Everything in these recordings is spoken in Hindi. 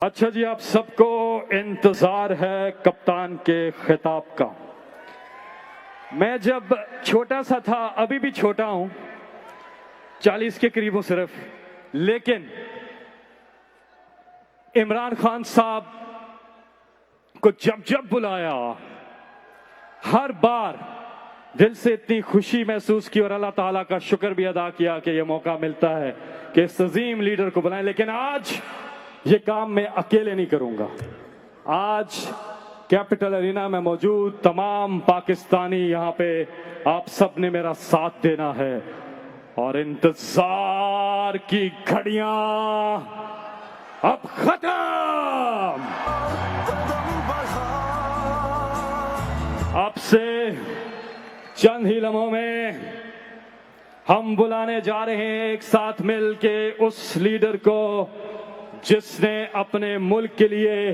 अच्छा जी, आप सबको इंतजार है कप्तान के खिताब का। मैं जब छोटा सा था, अभी भी छोटा हूं, 40 के करीब हूं सिर्फ, लेकिन इमरान खान साहब को जब जब बुलाया, हर बार दिल से इतनी खुशी महसूस की और अल्लाह ताला का शुक्र भी अदा किया कि यह मौका मिलता है कि इस अजीम लीडर को बुलाएं। लेकिन आज ये काम मैं अकेले नहीं करूंगा। आज कैपिटल अरीना में मौजूद तमाम पाकिस्तानी यहाँ पे आप सब ने मेरा साथ देना है और इंतजार की घड़ियां अब खत्म। अब से चंद ही लम्हों में हम बुलाने जा रहे हैं एक साथ मिल के उस लीडर को जिसने अपने मुल्क के लिए,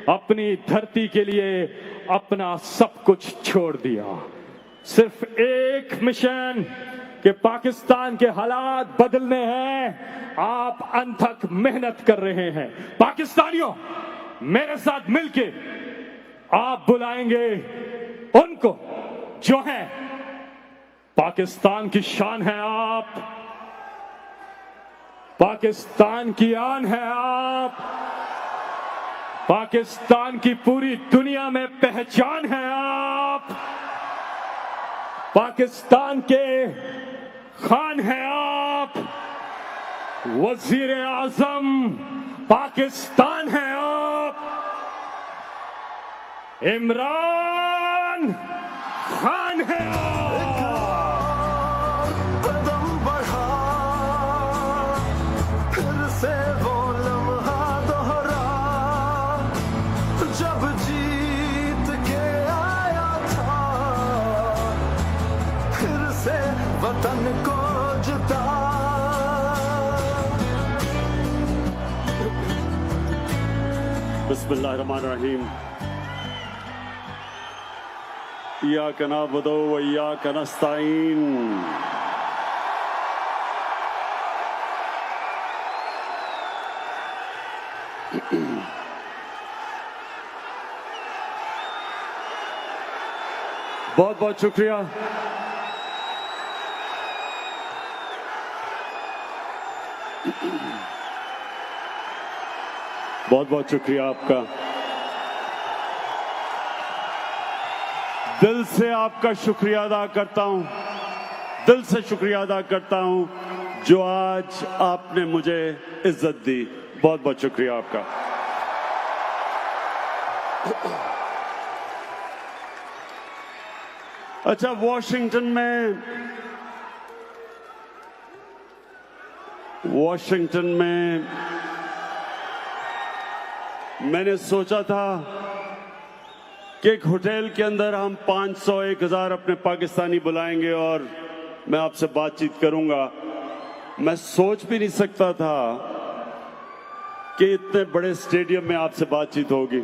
अपनी धरती के लिए अपना सब कुछ छोड़ दिया। सिर्फ एक मिशन कि पाकिस्तान के हालात बदलने हैं। आप अनथक मेहनत कर रहे हैं। पाकिस्तानियों, मेरे साथ मिलके आप बुलाएंगे उनको जो है पाकिस्तान की शान है। आप पाकिस्तान की आन है। आप पाकिस्तान की पूरी दुनिया में पहचान है। आप पाकिस्तान के खान है। आप वजीर आजम पाकिस्तान है। आप इमरान खान है। वतन को जुटा बिस्मिल्लाहिर्रहमानिर्रहीम। इय्याका नअबुदु व इय्याका नस्तईन। बहुत बहुत शुक्रिया। बहुत बहुत शुक्रिया आपका। दिल से आपका शुक्रिया अदा करता हूं, दिल से शुक्रिया अदा करता हूं जो आज आपने मुझे इज्जत दी। बहुत बहुत शुक्रिया आपका। अच्छा, वॉशिंगटन में मैंने सोचा था कि एक होटल के अंदर हम 500 1000 अपने पाकिस्तानी बुलाएंगे और मैं आपसे बातचीत करूंगा। मैं सोच भी नहीं सकता था कि इतने बड़े स्टेडियम में आपसे बातचीत होगी।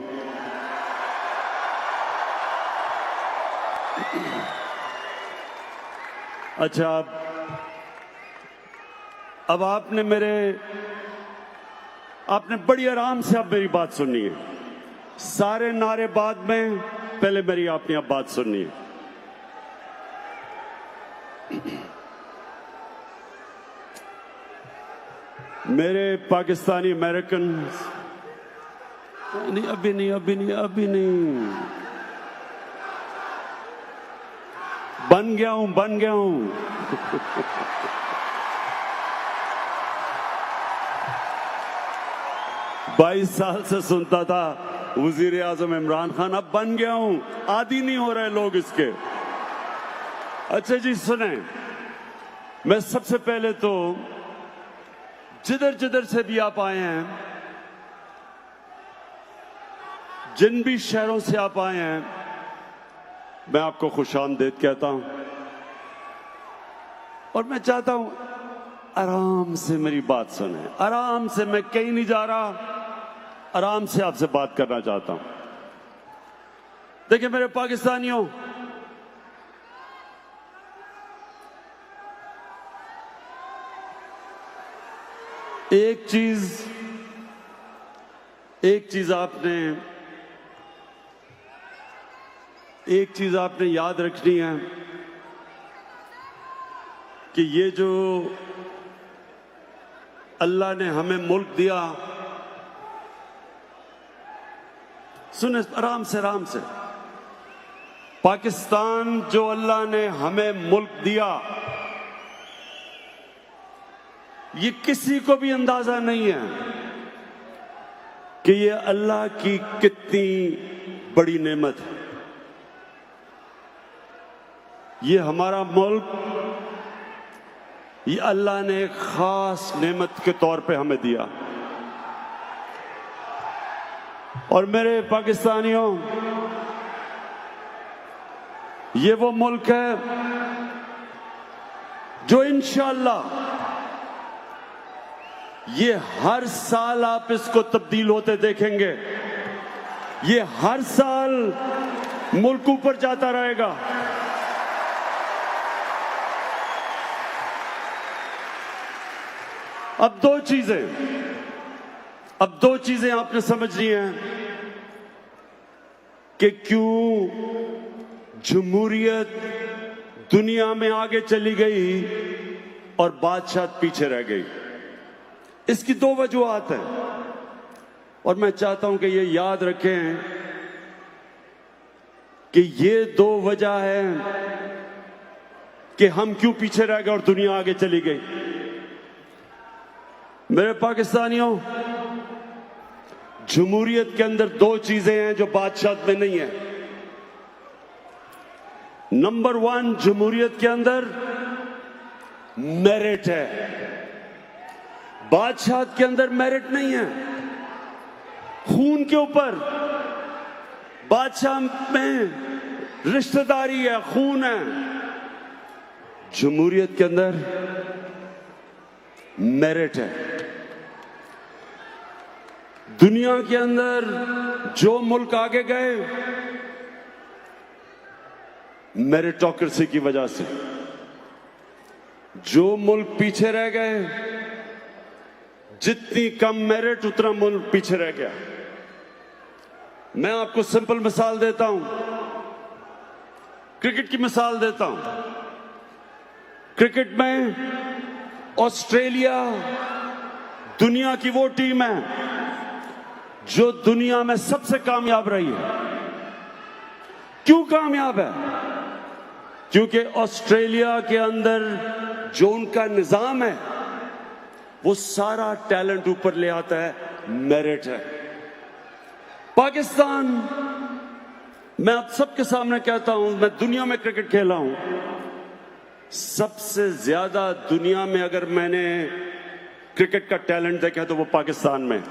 अच्छा, अब आपने बड़ी आराम से अब मेरी बात सुननी है। सारे नारे बाद में, पहले मेरी आपने अब बात सुननी है। मेरे पाकिस्तानी अमेरिकन, नहीं अभी नहीं बन गया हूं। 22 साल से सुनता था वजीर आजम इमरान खान, अब बन गया हूं। आदी नहीं हो रहे लोग इसके। अच्छा जी सुने, मैं सबसे पहले तो जिधर से भी आप आए हैं, जिन भी शहरों से आप आए हैं, मैं आपको खुशामदीद कहता हूं और मैं चाहता हूं आराम से मेरी बात सुने। आराम से, मैं कहीं नहीं जा रहा, आराम से आपसे बात करना चाहता हूं। देखिए मेरे पाकिस्तानियों, एक चीज एक चीज आपने याद रखनी है कि ये जो अल्लाह ने हमें मुल्क दिया, सुने आराम से, पाकिस्तान जो अल्लाह ने हमें मुल्क दिया, ये किसी को भी अंदाजा नहीं है कि ये अल्लाह की कितनी बड़ी नेमत है। ये हमारा मुल्क, ये अल्लाह ने एक खास नेमत के तौर पे हमें दिया। और मेरे पाकिस्तानियों, ये वो मुल्क है जो इंशाअल्लाह ये हर साल आप इसको तब्दील होते देखेंगे। ये हर साल मुल्क ऊपर जाता रहेगा। अब दो चीजें आपने समझनी है कि क्यों जमहूरियत दुनिया में आगे चली गई और बादशाह पीछे रह गई। इसकी दो वजूहात हैं और मैं चाहता हूं कि ये याद रखें कि ये दो वजह है कि हम क्यों पीछे रह गए और दुनिया आगे चली गई। मेरे पाकिस्तानियों, जमहूरियत के अंदर दो चीजें हैं जो बादशाह में नहीं है। नंबर 1, जमहूरियत के अंदर मेरिट है। बादशाह के अंदर मेरिट नहीं है। खून के ऊपर बादशाह में रिश्तेदारी है, खून है। जमहूरियत के अंदर मेरिट है। दुनिया के अंदर जो मुल्क आगे गए मेरिटोक्रेसी की वजह से, जो मुल्क पीछे रह गए, जितनी कम मेरिट उतना मुल्क पीछे रह गया। मैं आपको सिंपल मिसाल देता हूं, क्रिकेट की मिसाल देता हूं। क्रिकेट में ऑस्ट्रेलिया दुनिया की वो टीम है जो दुनिया में सबसे कामयाब रही है। क्यों कामयाब है? क्योंकि ऑस्ट्रेलिया के अंदर जो उनका निजाम है वो सारा टैलेंट ऊपर ले आता है, मेरिट है। पाकिस्तान, मैं आप सबके सामने कहता हूं, मैं दुनिया में क्रिकेट खेला हूं, सबसे ज्यादा दुनिया में अगर मैंने क्रिकेट का टैलेंट देखा तो वो पाकिस्तान में।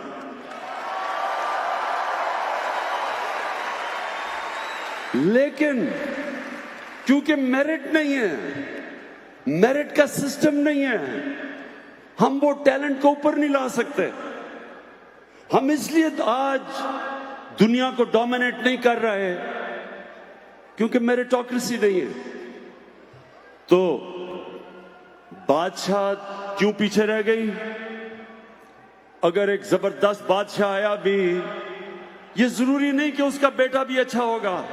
लेकिन क्योंकि मेरिट नहीं है, मेरिट का सिस्टम नहीं है, हम वो टैलेंट को ऊपर नहीं ला सकते। हम इसलिए आज दुनिया को डोमिनेट नहीं कर रहे क्योंकि मेरिटोक्रेसी नहीं है। तो बादशाह क्यों पीछे रह गई? अगर एक जबरदस्त बादशाह आया भी, ये जरूरी नहीं कि उसका बेटा भी अच्छा होगा।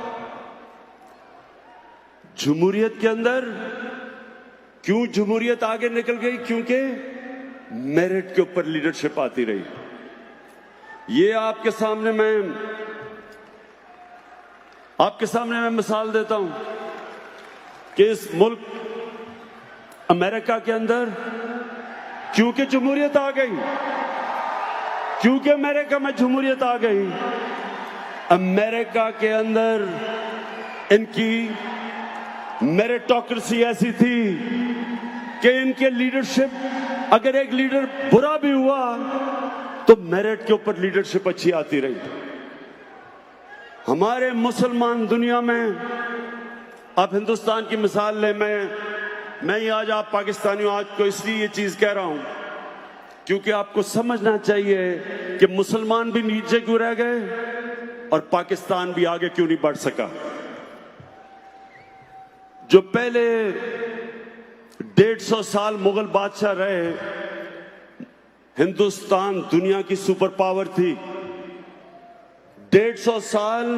जमहूरियत के अंदर क्यों जमहूरियत आगे निकल गई? क्योंकि मेरिट के ऊपर लीडरशिप आती रही। ये आपके सामने मैं मिसाल देता हूं कि इस मुल्क अमेरिका के अंदर क्योंकि जमहूरियत आ गई, क्योंकि अमेरिका में जमहूरियत आ गई, अमेरिका के अंदर इनकी मेरिटोक्रेसी ऐसी थी कि इनके लीडरशिप, अगर एक लीडर बुरा भी हुआ तो मेरिट के ऊपर लीडरशिप अच्छी आती रही। हमारे मुसलमान दुनिया में, आप हिंदुस्तान की मिसाल लें, मैं ही आज आप पाकिस्तानियों आज को इसलिए ये चीज कह रहा हूं क्योंकि आपको समझना चाहिए कि मुसलमान भी नीचे क्यों रह गए और पाकिस्तान भी आगे क्यों नहीं बढ़ सका। जो पहले 150 साल मुगल बादशाह रहे, हिंदुस्तान दुनिया की सुपर पावर थी। 150 साल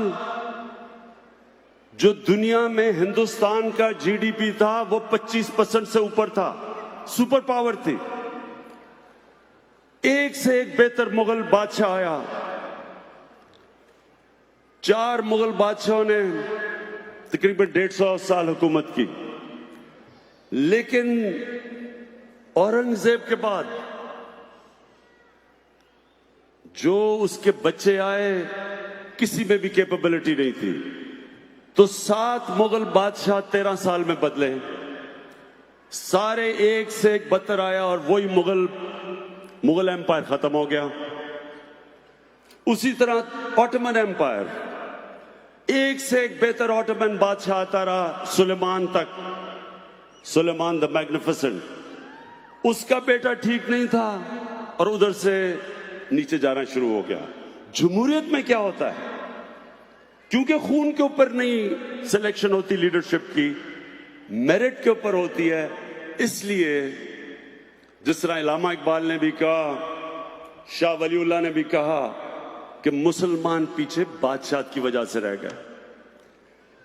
जो दुनिया में हिंदुस्तान का जीडीपी था वो 25% से ऊपर था, सुपर पावर थी। एक से एक बेहतर मुगल बादशाह आया। 4 मुगल बादशाहों ने तकरीबन 150 साल हुकूमत की, लेकिन औरंगजेब के बाद जो उसके बच्चे आए किसी में भी कैपेबिलिटी नहीं थी। तो 7 मुगल बादशाह 13 साल में बदले, सारे एक से एक बदतर आया और वही मुगल एम्पायर खत्म हो गया। उसी तरह ऑटोमन एम्पायर, एक से एक बेहतर ऑटोमन बादशाह आता रहा सुलेमान तक, सुलेमान द मैग्निफिसेंट। उसका बेटा ठीक नहीं था और उधर से नीचे जाना शुरू हो गया। जमहूरियत में क्या होता है, क्योंकि खून के ऊपर नहीं सिलेक्शन होती लीडरशिप की, मेरिट के ऊपर होती है। इसलिए जिस तरह इलामा इकबाल ने भी कहा, शाह वलीउल्लाह ने भी कहा कि मुसलमान पीछे बादशाह की वजह से रह गए।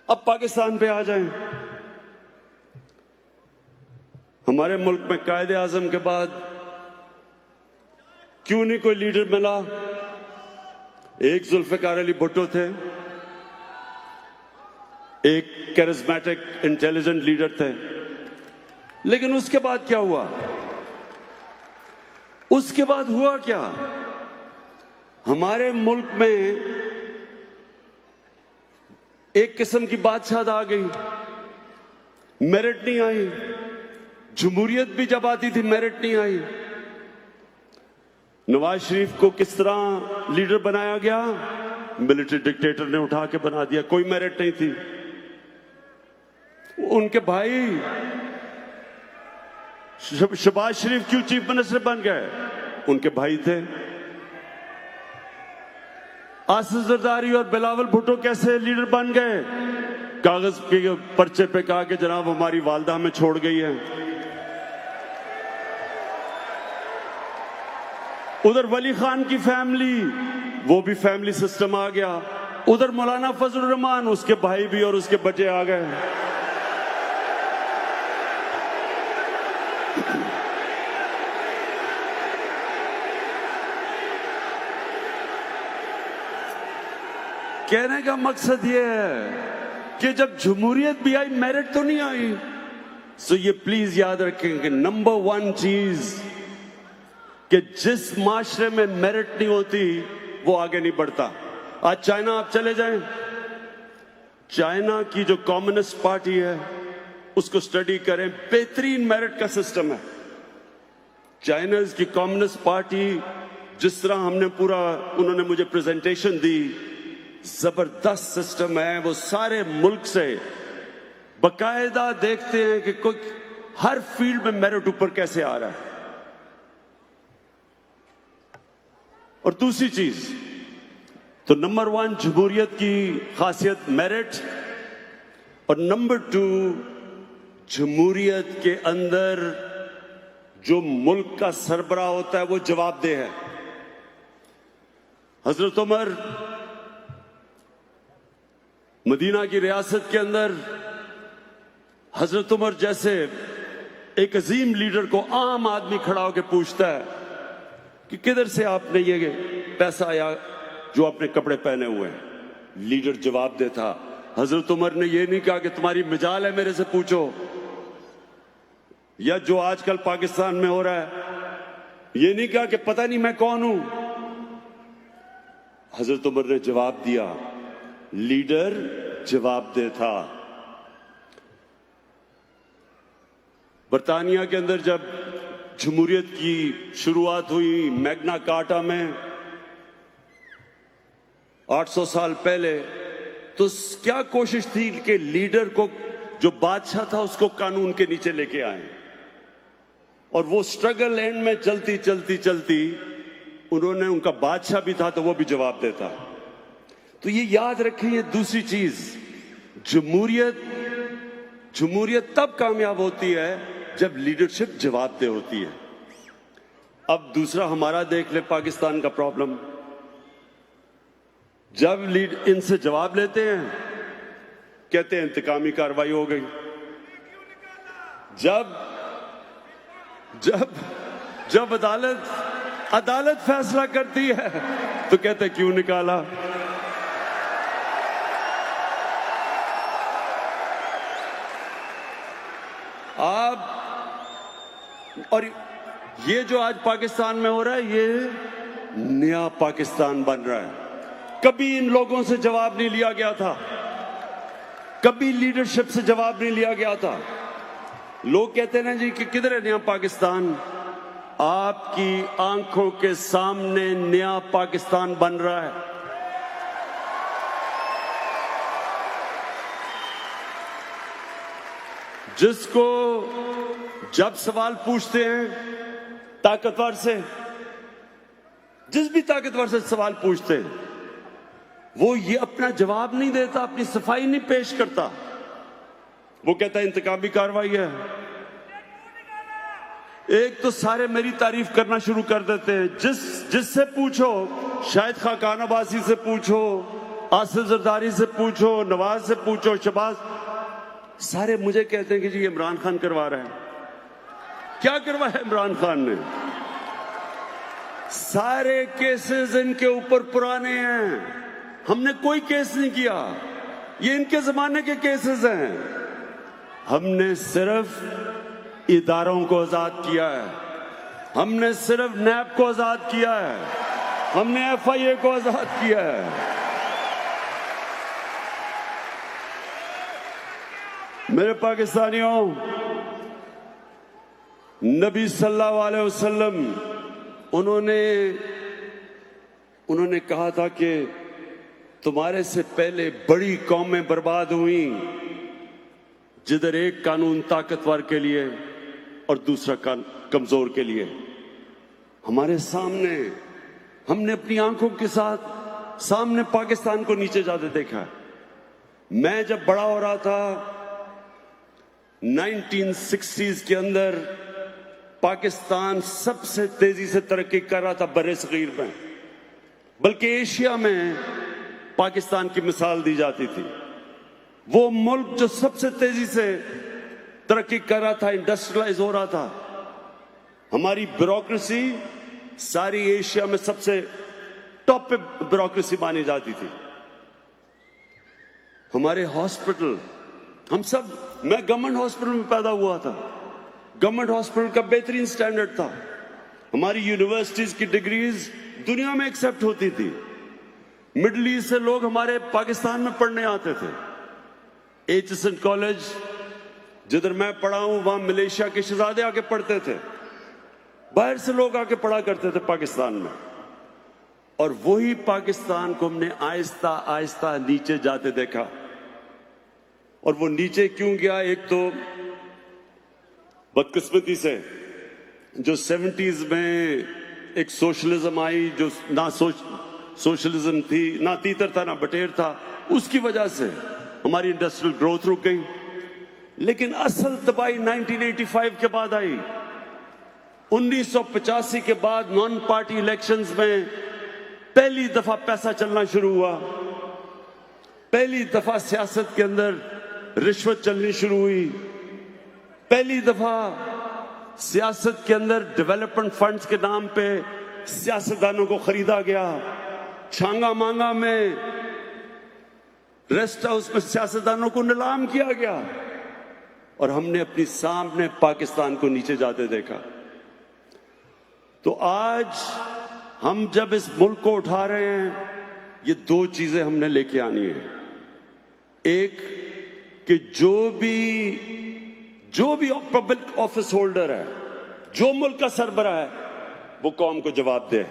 अब पाकिस्तान पे आ जाएं। हमारे मुल्क में कायदे आजम के बाद क्यों नहीं कोई लीडर मिला? एक जुल्फिकार अली भुट्टो थे, एक कैरिस्मेटिक इंटेलिजेंट लीडर थे, लेकिन उसके बाद क्या हुआ? उसके बाद हुआ क्या? हमारे मुल्क में एक किस्म की बादशाहत आ गई, मेरिट नहीं आई। जमहूरियत भी जब आती थी मेरिट नहीं आई। नवाज शरीफ को किस तरह लीडर बनाया गया? मिलिट्री डिक्टेटर ने उठा के बना दिया, कोई मेरिट नहीं थी। उनके भाई शहबाज शरीफ क्यों चीफ मिनिस्टर बन गए? उनके भाई थे। आसिफ जरदारी और बिलावल भुट्टो कैसे लीडर बन गए? कागज के पर्चे पे कहा कि जनाब हमारी वालदा हमें छोड़ गई है। उधर वली खान की फैमिली, वो भी फैमिली सिस्टम आ गया। उधर मौलाना फजलुर रहमान, उसके भाई भी और उसके बच्चे आ गए। कहने का मकसद यह है कि जब जमहूरियत भी आई, मेरिट तो नहीं आई। सो ये प्लीज याद रखें कि नंबर 1 चीज कि जिस माशरे में मेरिट नहीं होती वो आगे नहीं बढ़ता। आज चाइना आप चले जाएं, चाइना की जो कम्युनिस्ट पार्टी है उसको स्टडी करें, बेहतरीन मेरिट का सिस्टम है। चाइना की कम्युनिस्ट पार्टी, जिस तरह हमने पूरा, उन्होंने मुझे प्रेजेंटेशन दी, जबरदस्त सिस्टम है। वो सारे मुल्क से बकायदा देखते हैं कि कोई हर फील्ड में मेरिट ऊपर कैसे आ रहा है। और दूसरी चीज तो नंबर 1 जमहूरियत की खासियत मेरिट, और नंबर 2 जमहूरियत के अंदर जो मुल्क का सरबराह होता है वो जवाबदेह है। हजरत उमर मदीना की रियासत के अंदर, हजरत उमर जैसे एक अजीम लीडर को आम आदमी खड़ा होकर पूछता है कि किधर से आपने ये पैसा आया जो आपने कपड़े पहने हुए हैं? लीडर जवाब देता। हजरत उमर ने ये नहीं कहा कि तुम्हारी मिजाल है मेरे से पूछो, या जो आजकल पाकिस्तान में हो रहा है ये नहीं कहा कि पता नहीं मैं कौन हूं। हजरत उमर ने जवाब दिया, लीडर जवाब देता। बरतानिया के अंदर जब जमहूरियत की शुरुआत हुई, मैग्ना कार्टा में 800 साल पहले, तो क्या कोशिश थी कि लीडर को, जो बादशाह था, उसको कानून के नीचे लेके आए। और वो स्ट्रगल एंड में चलती चलती चलती उन्होंने, उनका बादशाह भी था तो वो भी जवाब देता। तो ये याद रखें, ये दूसरी चीज, जमहूरियत तब कामयाब होती है जब लीडरशिप जवाबदेह होती है। अब दूसरा हमारा देख ले पाकिस्तान का प्रॉब्लम। जब लीड इनसे जवाब लेते हैं कहते हैं इंतकामी कार्रवाई हो गई। जब जब जब अदालत फैसला करती है तो कहते हैं क्यों निकाला। आप और ये जो आज पाकिस्तान में हो रहा है ये नया पाकिस्तान बन रहा है। कभी इन लोगों से जवाब नहीं लिया गया था, कभी लीडरशिप से जवाब नहीं लिया गया था। लोग कहते हैं ना जी कि किधर है नया पाकिस्तान। आपकी आंखों के सामने नया पाकिस्तान बन रहा है। जिसको जब सवाल पूछते हैं ताकतवर से, जिस भी ताकतवर से सवाल पूछते हैं वो ये अपना जवाब नहीं देता, अपनी सफाई नहीं पेश करता। वो कहता है इंतकामी कार्रवाई है। एक तो सारे मेरी तारीफ करना शुरू कर देते हैं। जिससे पूछो, शाहिद खाकान अब्बासी से पूछो, आसिफ जरदारी से पूछो, नवाज से पूछो, शहबाज, सारे मुझे कहते हैं कि जी इमरान खान करवा रहा है। क्या करवाया इमरान खान ने? सारे केसेस इनके ऊपर पुराने हैं, हमने कोई केस नहीं किया, ये इनके जमाने के केसेस हैं। हमने सिर्फ इदारों को आजाद किया है, हमने सिर्फ नैब को आजाद किया है, हमने FIA को आजाद किया है। मेरे पाकिस्तानियों, नबी सल्लल्लाहु अलैहि वसल्लम उन्होंने कहा था कि तुम्हारे से पहले बड़ी कौमें बर्बाद हुई जिधर एक कानून ताकतवर के लिए और दूसरा कमजोर के लिए। हमारे सामने, हमने अपनी आंखों के सामने पाकिस्तान को नीचे जाते देखा। मैं जब बड़ा हो रहा था 1960s के अंदर पाकिस्तान सबसे तेजी से तरक्की कर रहा था बर्रे-सगीर में, बल्कि एशिया में पाकिस्तान की मिसाल दी जाती थी। वो मुल्क जो सबसे तेजी से तरक्की कर रहा था, इंडस्ट्रियलाइज हो रहा था। हमारी ब्यूरोक्रेसी सारी एशिया में सबसे टॉप पे ब्यूरोक्रेसी मानी जाती थी। हमारे हॉस्पिटल, मैं गवर्नमेंट हॉस्पिटल में पैदा हुआ था, गवर्नमेंट हॉस्पिटल का बेहतरीन स्टैंडर्ड था। हमारी यूनिवर्सिटीज की डिग्रीज दुनिया में एक्सेप्ट होती थी। मिडिल ईस्ट से लोग हमारे पाकिस्तान में पढ़ने आते थे। HSN कॉलेज जिधर मैं पढ़ा हूं, वहां मलेशिया के शहजादे आके पढ़ते थे, बाहर से लोग आके पढ़ा करते थे पाकिस्तान में। और वही पाकिस्तान को हमने आहिस्ता आहिस्ता नीचे जाते देखा। और वो नीचे क्यों गया? एक तो बदकिस्मती से जो 70s में एक सोशलिज्म आई, जो ना सोशलिज्म थी, ना तीतर था ना बटेर था, उसकी वजह से हमारी इंडस्ट्रियल ग्रोथ रुक गई। लेकिन असल तबाही 1985 के बाद आई। 1985 के बाद नॉन पार्टी इलेक्शंस में पहली दफा पैसा चलना शुरू हुआ, पहली दफा सियासत के अंदर रिश्वत चलनी शुरू हुई, पहली दफा सियासत के अंदर डेवलपमेंट फंड्स के नाम पे सियासतदानों को खरीदा गया। छांगा मांगा में रेस्ट हाउस में सियासतदानों को नीलाम किया गया और हमने अपनी सामने पाकिस्तान को नीचे जाते देखा। तो आज हम जब इस मुल्क को उठा रहे हैं, ये दो चीजें हमने लेके आनी है। एक कि जो भी पब्लिक ऑफिस होल्डर है, जो मुल्क का सरबराह है, वो कौम को जवाब दे।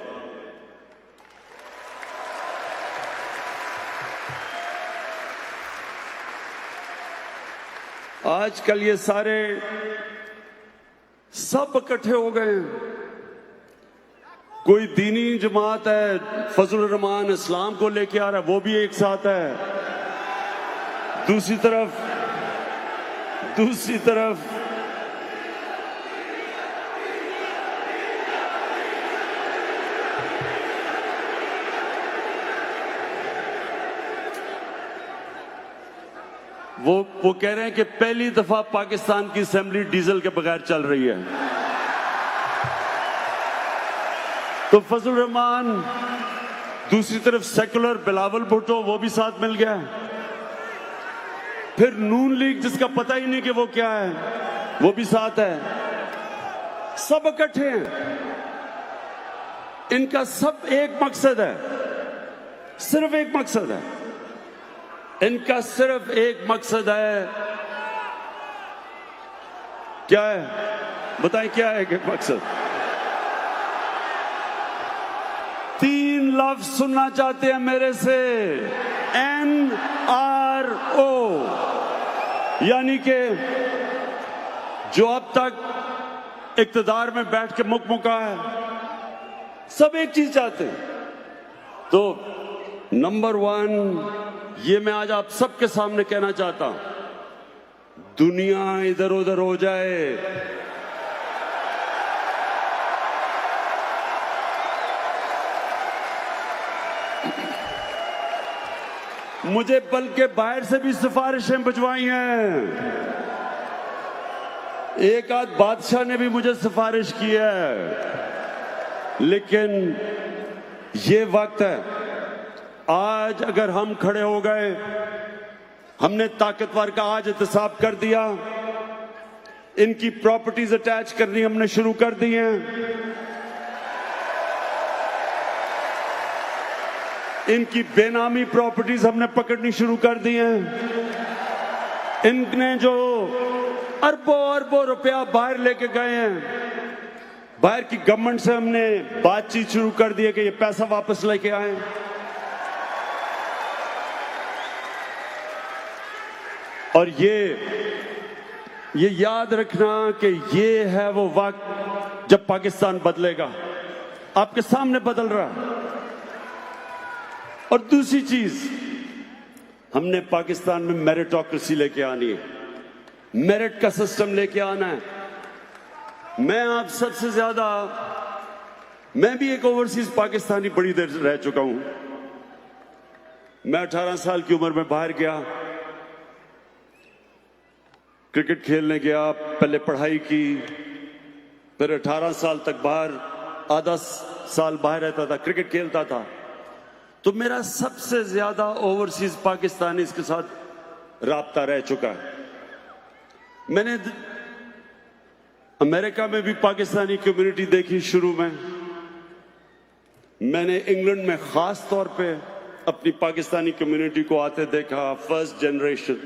आजकल ये सारे सब इकट्ठे हो गए हैं। कोई दीनी जमात है, फजल रहमान इस्लाम को लेके आ रहा है, वो भी एक साथ है। दूसरी तरफ वो कह रहे हैं कि पहली दफा पाकिस्तान की असेंबली डीजल के बगैर चल रही है। तो फजल रहमान, दूसरी तरफ सेकुलर बिलावल भुट्टो, वो भी साथ मिल गया है। फिर नून लीग, जिसका पता ही नहीं कि वो क्या है, वो भी साथ है। सब इकट्ठे हैं। इनका सब एक मकसद है, सिर्फ एक मकसद है। इनका सिर्फ एक मकसद है। क्या है? बताएं क्या है एक मकसद? 3 लफ्ज सुनना चाहते हैं मेरे से, NRO, यानी कि जो अब तक इक्तदार में बैठ के मुकमुका है, सब एक चीज चाहते हैं। तो नंबर 1, ये मैं आज आप सबके सामने कहना चाहता हूं, दुनिया इधर उधर हो जाए, मुझे बल्कि बाहर से भी सिफारिशें भिजवाई हैं। एक आध बादशाह ने भी मुझे सिफारिश की है। लेकिन ये वक्त है, आज अगर हम खड़े हो गए, हमने ताकतवर का आज एहतसाब कर दिया, इनकी प्रॉपर्टीज अटैच करनी हमने शुरू कर दी हैं, इनकी बेनामी प्रॉपर्टीज हमने पकड़नी शुरू कर दी हैं, इनने जो अरबों अरबों रुपया बाहर लेके गए हैं, बाहर की गवर्नमेंट से हमने बातचीत शुरू कर दी है कि ये पैसा वापस लेके आए। और ये याद रखना कि ये है वो वक्त जब पाकिस्तान बदलेगा। आपके सामने बदल रहा है। और दूसरी चीज, हमने पाकिस्तान में मेरिटोक्रेसी लेके आनी है, मेरिट का सिस्टम लेके आना है। मैं आप सबसे ज्यादा, मैं भी एक ओवरसीज पाकिस्तानी बड़ी देर रह चुका हूं। मैं 18 साल की उम्र में बाहर गया, क्रिकेट खेलने गया, पहले पढ़ाई की, फिर 18 साल तक बाहर, आधा साल बाहर रहता था, क्रिकेट खेलता था। तो मेरा सबसे ज्यादा ओवरसीज पाकिस्तानी के साथ राब्ता रह चुका है। मैंने अमेरिका में भी पाकिस्तानी कम्युनिटी देखी शुरू में। मैंने इंग्लैंड में खास तौर पे अपनी पाकिस्तानी कम्युनिटी को आते देखा। First generation,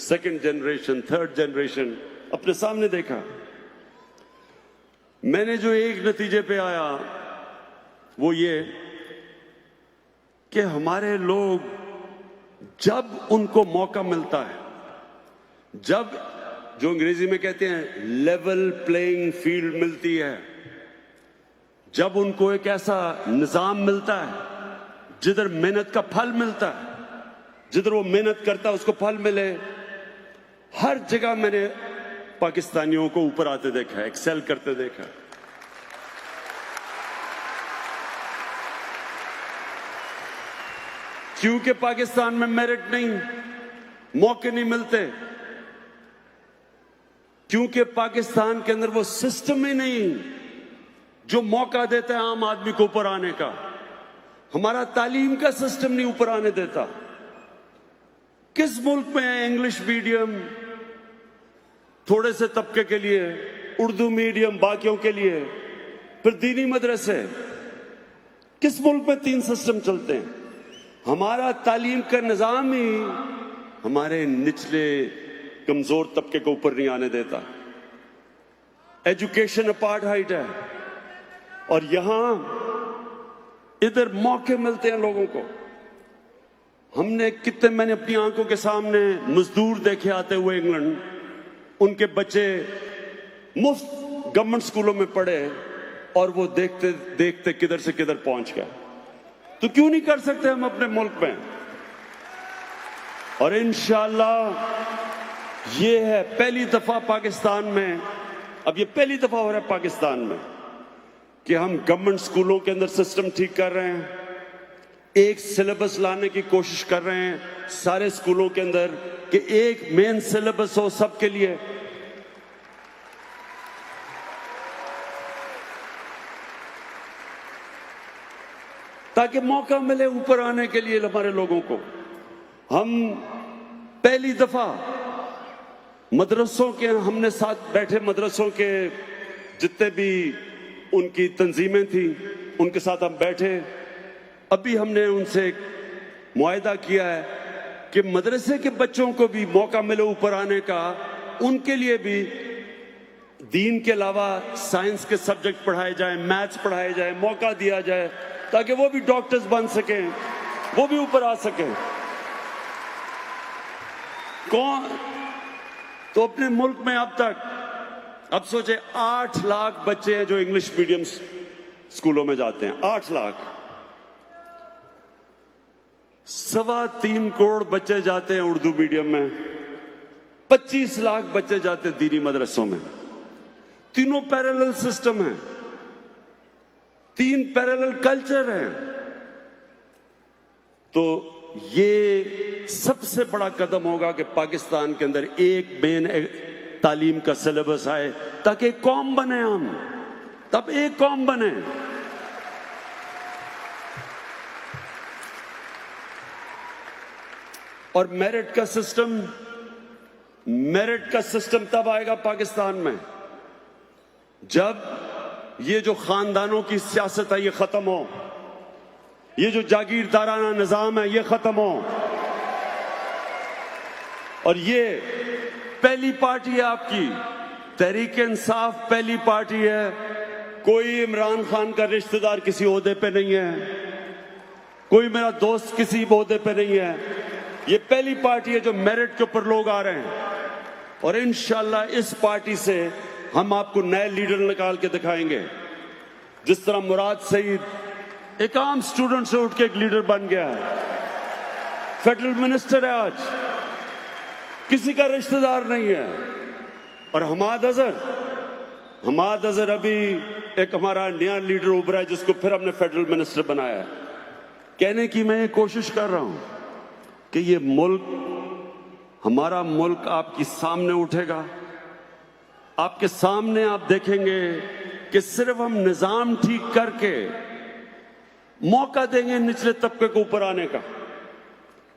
second generation, third generation अपने सामने देखा। मैंने जो एक नतीजे पे आया वो ये कि हमारे लोग जब उनको मौका मिलता है, जब जो अंग्रेजी में कहते हैं लेवल प्लेइंग फील्ड मिलती है, जब उनको एक ऐसा निजाम मिलता है जिधर मेहनत का फल मिलता है, जिधर वो मेहनत करता है उसको फल मिले, हर जगह मैंने पाकिस्तानियों को ऊपर आते देखा है, एक्सेल करते देखा है। क्योंकि पाकिस्तान में मेरिट नहीं, मौके नहीं मिलते, क्योंकि पाकिस्तान के अंदर वो सिस्टम ही नहीं जो मौका देता है आम आदमी को ऊपर आने का। हमारा तालीम का सिस्टम नहीं ऊपर आने देता। किस मुल्क में है इंग्लिश मीडियम थोड़े से तबके के लिए, उर्दू मीडियम बाकियों के लिए, फिर दीनी मदरसे? किस मुल्क में 3 सिस्टम चलते हैं? हमारा तालीम का निजाम ही हमारे निचले कमजोर तबके को ऊपर नहीं आने देता। एजुकेशन अपार्थाइड है। और यहां इधर मौके मिलते हैं लोगों को। हमने कितने, मैंने अपनी आंखों के सामने मजदूर देखे आते हुए इंग्लैंड, उनके बच्चे मुफ्त गवर्नमेंट स्कूलों में पढ़े और वो देखते देखते किधर से किधर पहुंच गए। तो क्यों नहीं कर सकते हम अपने मुल्क में? और इंशाअल्लाह ये है पहली दफा पाकिस्तान में, अब ये पहली दफा हो रहा है पाकिस्तान में कि हम गवर्नमेंट स्कूलों के अंदर सिस्टम ठीक कर रहे हैं, एक सिलेबस लाने की कोशिश कर रहे हैं सारे स्कूलों के अंदर कि एक मेन सिलेबस हो सबके लिए। ताकि मौका मिले ऊपर आने के लिए हमारे लोगों को। हम पहली दफा मदरसों के, हमने साथ बैठे मदरसों के जितने भी उनकी तंजीमें थी उनके साथ हम बैठे। अभी हमने उनसे मुआहदा किया है कि मदरसे के बच्चों को भी मौका मिले ऊपर आने का, उनके लिए भी दीन के अलावा साइंस के सब्जेक्ट पढ़ाए जाएं, मैथ्स पढ़ाए जाएं, मौका दिया जाए ताकि वो भी डॉक्टर्स बन सकें, वो भी ऊपर आ सकें। कौन तो अपने मुल्क में अब तक, अब सोचे 8 लाख बच्चे हैं जो इंग्लिश मीडियम स्कूलों में जाते हैं। 8 लाख। 3.25 करोड़ बच्चे जाते हैं उर्दू मीडियम में। 25 लाख बच्चे जाते हैं दीनी मदरसों में। तीनों पैरेलल सिस्टम है, 3 पैरेलल कल्चर हैं। तो ये सबसे बड़ा कदम होगा कि पाकिस्तान के अंदर एक मेन तालीम का सिलेबस आए ताकि एक कौम बने हम, तब एक कौम बने। और मेरिट का सिस्टम तब आएगा पाकिस्तान में जब ये जो खानदानों की सियासत है ये खत्म हो, ये जो जागीरदाराना निजाम है ये खत्म हो। और ये पहली पार्टी है आपकी, तहरीक इंसाफ पहली पार्टी है। कोई इमरान खान का रिश्तेदार किसी ओहदे पे नहीं है, कोई मेरा दोस्त किसी ओहदे पे नहीं है। ये पहली पार्टी है जो मेरिट के ऊपर लोग आ रहे हैं। और इंशाल्लाह इस पार्टी से हम आपको नए लीडर निकाल के दिखाएंगे। जिस तरह मुराद सईद एक आम स्टूडेंट से उठ के एक लीडर बन गया है, फेडरल मिनिस्टर है आज, किसी का रिश्तेदार नहीं है। और हमाद अजहर अभी एक हमारा नया लीडर उभरा है जिसको फिर हमने फेडरल मिनिस्टर बनाया है। कहने की मैं ये कोशिश कर रहा हूं कि ये मुल्क, हमारा मुल्क आपके सामने उठेगा। आपके सामने आप देखेंगे कि सिर्फ हम निजाम ठीक करके मौका देंगे निचले तबके को ऊपर आने का।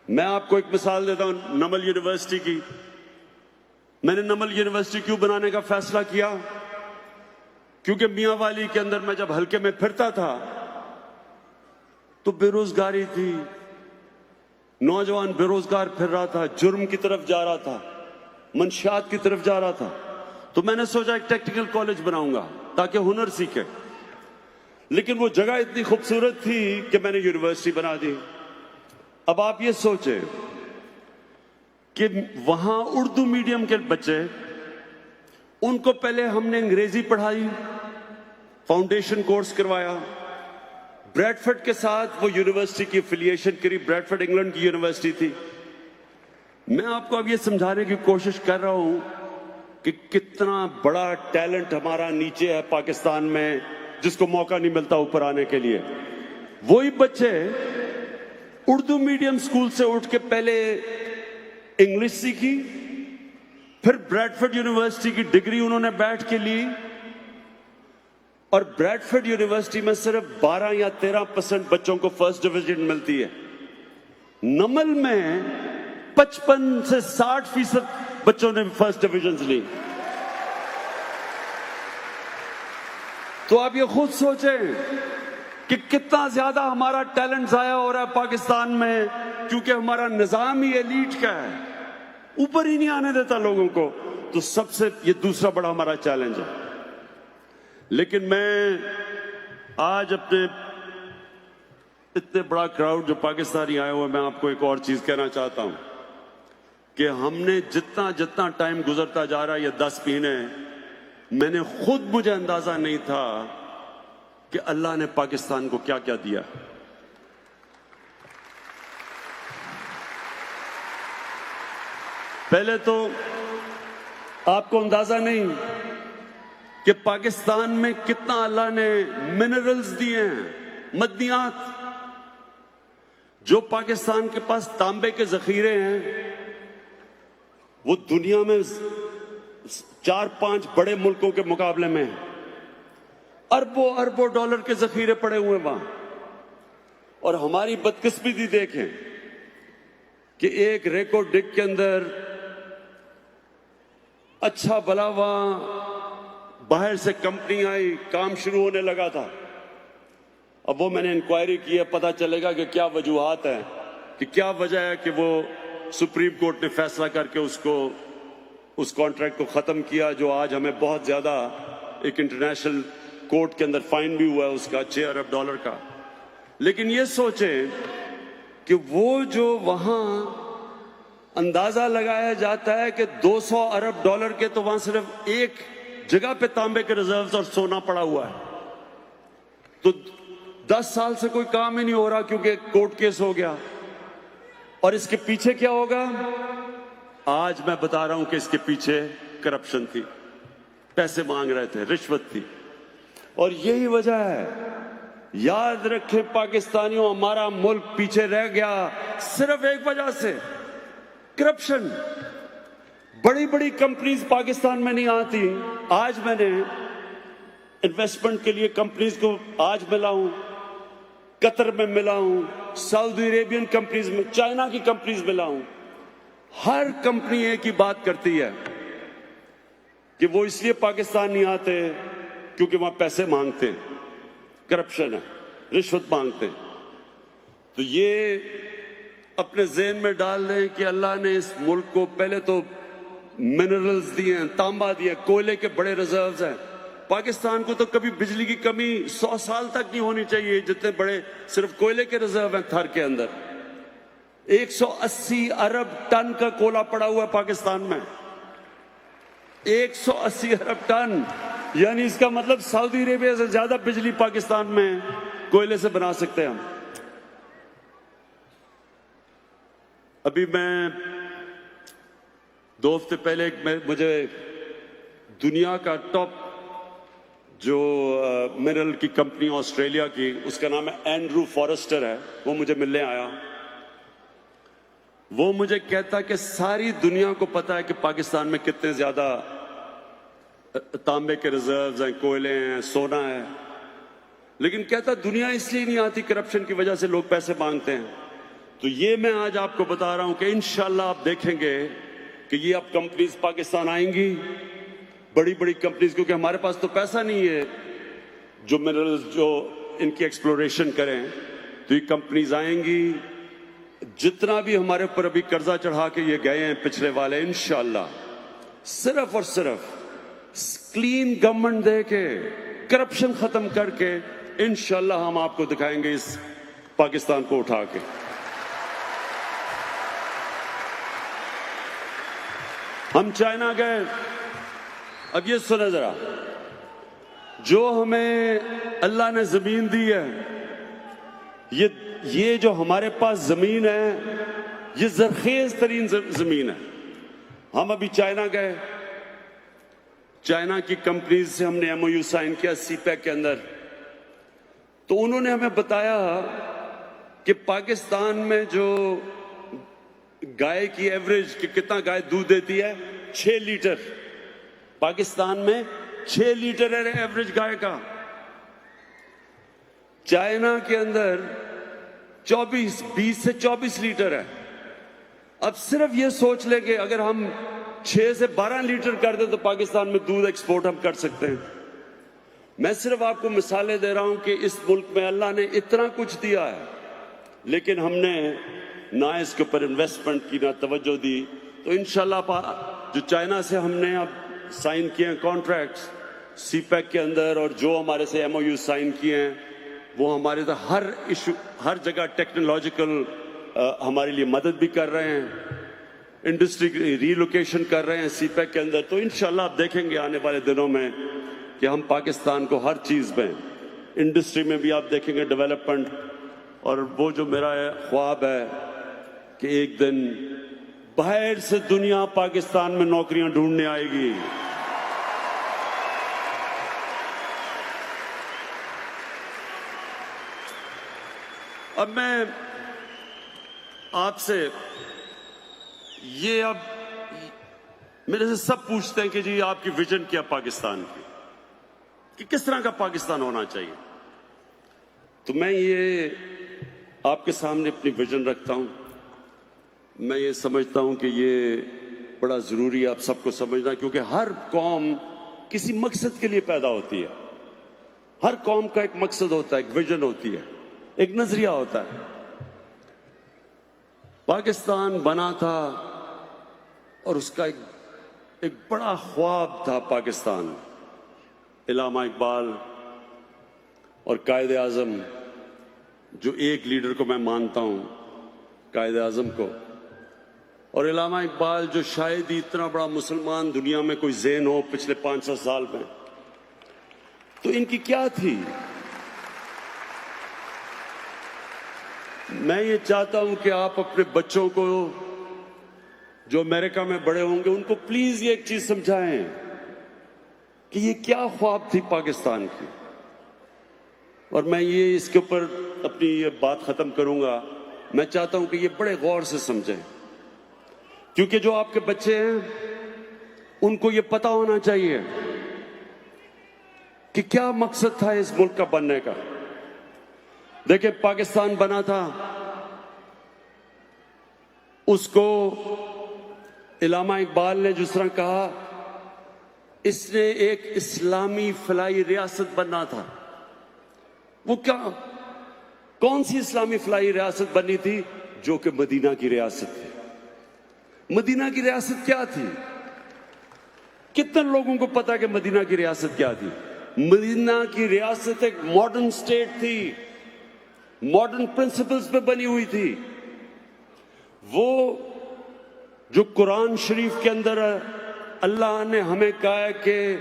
मैं आपको एक मिसाल देता हूं नमल यूनिवर्सिटी की। मैंने नमल यूनिवर्सिटी क्यों बनाने का फैसला किया? क्योंकि मियांवाली के अंदर मैं जब हल्के में फिरता था तो बेरोजगारी थी, नौजवान बेरोजगार फिर रहा था, जुर्म की तरफ जा रहा था, मंशियात की तरफ जा रहा था। तो मैंने सोचा एक टेक्निकल कॉलेज बनाऊंगा ताकि हुनर सीखे। लेकिन वो जगह इतनी खूबसूरत थी कि मैंने यूनिवर्सिटी बना दी। अब आप ये सोचें कि वहां उर्दू मीडियम के बच्चे, उनको पहले हमने अंग्रेजी पढ़ाई, फाउंडेशन कोर्स करवाया, ब्रैडफोर्ड के साथ वो यूनिवर्सिटी की एफिलिएशन करी। ब्रैडफोर्ड इंग्लैंड की यूनिवर्सिटी थी। मैं आपको अब ये समझाने की कोशिश कर रहा हूं कि कितना बड़ा टैलेंट हमारा नीचे है पाकिस्तान में, जिसको मौका नहीं मिलता ऊपर आने के लिए। वही बच्चे उर्दू मीडियम स्कूल से उठ के पहले इंग्लिश सीखी, फिर ब्रैडफोर्ड यूनिवर्सिटी की डिग्री उन्होंने बैठ के ली। और ब्रैडफोर्ड यूनिवर्सिटी में सिर्फ 12 या 13% बच्चों को फर्स्ट डिवीजन मिलती है। नमल में 55 से 60% बच्चों ने फर्स्ट डिवीजन ली। तो आप ये खुद सोचें कि कितना ज्यादा हमारा टैलेंट जाया हो रहा है पाकिस्तान में, क्योंकि हमारा निजाम ही एलीट का है, ऊपर ही नहीं आने देता लोगों को। तो सबसे ये दूसरा बड़ा हमारा चैलेंज है। लेकिन मैं आज अपने इतने बड़ा क्राउड जो पाकिस्तानी आए हुए, मैं आपको एक और चीज कहना चाहता हूं कि हमने जितना जितना टाइम गुजरता जा रहा है, ये 10 महीने, मैंने खुद, मुझे अंदाजा नहीं था कि अल्लाह ने पाकिस्तान को क्या क्या दिया। पहले तो आपको अंदाजा नहीं कि पाकिस्तान में कितना अल्लाह ने मिनरल्स दिए हैं, मदनियात। जो पाकिस्तान के पास तांबे के जखीरे हैं वो दुनिया में 4-5 बड़े मुल्कों के मुकाबले में अरबों अरबों डॉलर के जखीरे पड़े हुए वहां। और हमारी बदकिस्मती देखें कि एक रेको डिग के अंदर अच्छा भला वहां बाहर से कंपनी आई, काम शुरू होने लगा था। अब वो मैंने इंक्वायरी की है, पता चलेगा कि क्या वजूहात है, कि क्या वजह है कि वो सुप्रीम कोर्ट ने फैसला करके उस कॉन्ट्रैक्ट को खत्म किया, जो आज हमें बहुत ज्यादा एक इंटरनेशनल कोर्ट के अंदर फाइन भी हुआ है उसका $6 अरब का। लेकिन ये सोचें कि वो जो वहां अंदाजा लगाया जाता है कि $200 अरब के तो वहां सिर्फ एक जगह पे तांबे के रिजर्व्स और सोना पड़ा हुआ है, तो 10 साल से कोई काम ही नहीं हो रहा क्योंकि कोर्ट केस हो गया। और इसके पीछे क्या होगा? आज मैं बता रहा हूं कि इसके पीछे करप्शन थी, पैसे मांग रहे थे, रिश्वत थी। और यही वजह है, याद रखें पाकिस्तानियों, हमारा मुल्क पीछे रह गया सिर्फ एक वजह से, करप्शन। बड़ी बड़ी कंपनीज पाकिस्तान में नहीं आती। आज मैंने इन्वेस्टमेंट के लिए कंपनीज को आज मिला हूं, कतर में मिला हूं, सऊदी अरेबियन कंपनीज में, चाइना की कंपनीज मिला हूं। हर कंपनी एक ही बात करती है कि वो इसलिए पाकिस्तान नहीं आते क्योंकि वहां पैसे मांगते हैं, करप्शन है, रिश्वत मांगते हैं। तो ये अपने ज़हन में डाल दें कि अल्लाह ने इस मुल्क को पहले तो मिनरल्स दिए हैं, तांबा दिया, कोयले के बड़े रिजर्व्स हैं। पाकिस्तान को तो कभी बिजली की कमी 100 साल तक नहीं होनी चाहिए, जितने बड़े सिर्फ कोयले के रिजर्व हैं थर के अंदर। 180 अरब टन का कोयला पड़ा हुआ है पाकिस्तान में, 180 अरब टन, यानी इसका मतलब सऊदी अरेबिया से ज्यादा बिजली पाकिस्तान में कोयले से बना सकते हैं हम। अभी मैं 2 हफ्ते पहले मुझे दुनिया का टॉप जो मिनरल की कंपनी ऑस्ट्रेलिया की, उसका नाम है एंड्रू फॉरेस्टर है, वो मुझे मिलने आया। वो मुझे कहता कि सारी दुनिया को पता है कि पाकिस्तान में कितने ज्यादा तांबे के रिजर्व्स हैं, कोयले हैं, सोना है, लेकिन कहता दुनिया इसलिए नहीं आती, करप्शन की वजह से लोग पैसे मांगते हैं। तो ये मैं आज आपको बता रहा हूं कि इंशाल्लाह आप देखेंगे कि ये अब कंपनीज पाकिस्तान आएंगी, बड़ी बड़ी कंपनीज, क्योंकि हमारे पास तो पैसा नहीं है जो मिनरल्स जो इनकी एक्सप्लोरेशन करें। तो ये कंपनीज आएंगी, जितना भी हमारे ऊपर अभी कर्जा चढ़ा के ये गए हैं पिछले वाले, इंशाल्लाह सिर्फ और सिर्फ क्लीन गवर्नमेंट दे के, करप्शन खत्म करके, इंशाल्लाह हम आपको दिखाएंगे इस पाकिस्तान को उठा के। हम चाइना गए, अब ये सुने जरा, जो हमें अल्लाह ने जमीन दी है, ये जो हमारे पास जमीन है, ये जरखेज तरीन जमीन है। हम अभी चाइना गए, चाइना की कंपनीज से हमने MOU साइन किया सीपैक के अंदर। तो उन्होंने हमें बताया कि पाकिस्तान में जो गाय की एवरेज कि कितना गाय दूध देती है, 6 लीटर। पाकिस्तान में 6 लीटर है एवरेज गाय का। चाइना के अंदर 20 से 24 लीटर है। अब सिर्फ ये सोच ले कि अगर हम 6 से 12 लीटर कर दे तो पाकिस्तान में दूध एक्सपोर्ट हम कर सकते हैं। मैं सिर्फ आपको मिसालें दे रहा हूं कि इस मुल्क में अल्लाह ने इतना कुछ दिया है, लेकिन हमने ना इसके ऊपर इन्वेस्टमेंट की, ना तवज्जो दी। तो इंशाल्लाह जो चाइना से हमने अब साइन किए हैं कॉन्ट्रैक्ट्स सीपैक के अंदर, और जो हमारे से MOU साइन किए हैं, वो हमारे तो हर इशू, हर जगह टेक्नोलॉजिकल हमारे लिए मदद भी कर रहे हैं, इंडस्ट्री रीलोकेशन कर रहे हैं सीपैक के अंदर। तो इंशाल्लाह आप देखेंगे आने वाले दिनों में कि हम पाकिस्तान को हर चीज में, इंडस्ट्री में भी आप देखेंगे डेवलपमेंट। और वो जो मेरा ख्वाब है कि एक दिन बाहर से दुनिया पाकिस्तान में नौकरियां ढूंढने आएगी। अब मैं आपसे ये अब मेरे से सब पूछते हैं कि जी आपकी विजन क्या पाकिस्तान की, कि किस तरह का पाकिस्तान होना चाहिए। तो मैं ये आपके सामने अपनी विजन रखता हूं। मैं ये समझता हूं कि ये बड़ा जरूरी है आप सबको समझना, क्योंकि हर कौम किसी मकसद के लिए पैदा होती है। हर कौम का एक मकसद होता है, एक विजन होती है, एक नजरिया होता है। पाकिस्तान बना था और उसका एक बड़ा ख्वाब था पाकिस्तान। इलामा इकबाल और कायदे आजम, जो एक लीडर को मैं मानता हूं, कायदे आजम को, और इलामा इकबाल जो शायद ही इतना बड़ा मुसलमान दुनिया में कोई ज़हन हो पिछले 500 साल में, तो इनकी क्या थी। मैं ये चाहता हूं कि आप अपने बच्चों को जो अमेरिका में बड़े होंगे उनको प्लीज ये एक चीज समझाएं कि ये क्या ख्वाब थी पाकिस्तान की। और मैं ये इसके ऊपर अपनी ये बात खत्म करूंगा। मैं चाहता हूं कि ये बड़े गौर से समझें, क्योंकि जो आपके बच्चे हैं उनको ये पता होना चाहिए कि क्या मकसद था इस मुल्क का बनने का। देखिए, पाकिस्तान बना था, उसको इलामा इकबाल ने जिस तरह कहा, इसने एक इस्लामी फलाई रियासत बनना था। वो क्या, कौन सी इस्लामी फलाई रियासत बननी थी? जो कि मदीना की रियासत थी। मदीना की रियासत क्या थी? कितने लोगों को पता कि मदीना की रियासत क्या थी? मदीना की रियासत एक मॉडर्न स्टेट थी, मॉडर्न प्रिंसिपल्स पे बनी हुई थी। वो जो कुरान शरीफ के अंदर अल्लाह ने हमें कहा है कि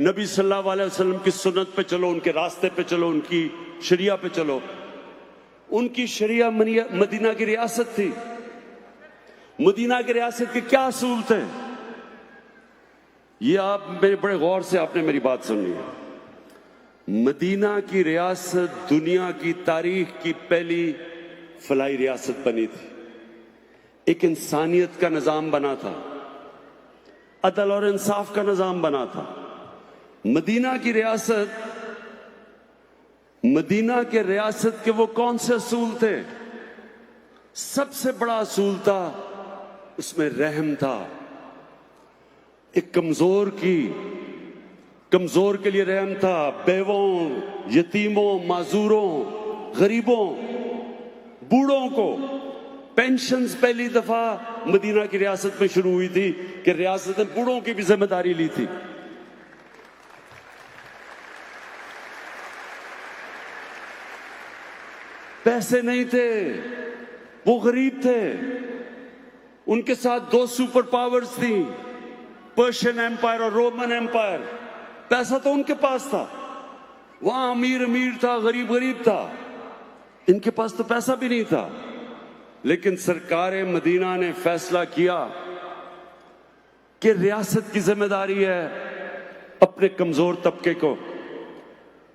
नबी सल्लल्लाहु अलैहि वसल्लम की सुन्नत पे चलो, उनके रास्ते पे चलो, उनकी शरिया पे चलो, उनकी शरिया मदीना की रियासत थी। मदीना की रियासत के क्या असूल थे, ये आप मेरे बड़े गौर से आपने मेरी बात सुननी है। मदीना की रियासत दुनिया की तारीख की पहली फलाई रियासत बनी थी। एक इंसानियत का निजाम बना था, अदल और इंसाफ का निजाम बना था। मदीना की रियासत, मदीना के रियासत के वो कौन से असूल थे? सबसे बड़ा असूल था, उसमें रहम था। एक कमजोर के लिए रहम था। बेवों, यतीमों, माजूरों, गरीबों, बूढ़ों को पेंशन्स पहली दफा मदीना की रियासत में शुरू हुई थी कि रियासत ने बूढ़ों की भी जिम्मेदारी ली थी। पैसे नहीं थे, वो गरीब थे, उनके साथ दो सुपर पावर्स थी, पर्शियन एम्पायर और रोमन एम्पायर। पैसा तो उनके पास था, वहां अमीर अमीर था, गरीब गरीब था। इनके पास तो पैसा भी नहीं था। लेकिन सरकार मदीना ने फैसला किया कि रियासत की जिम्मेदारी है अपने कमजोर तबके को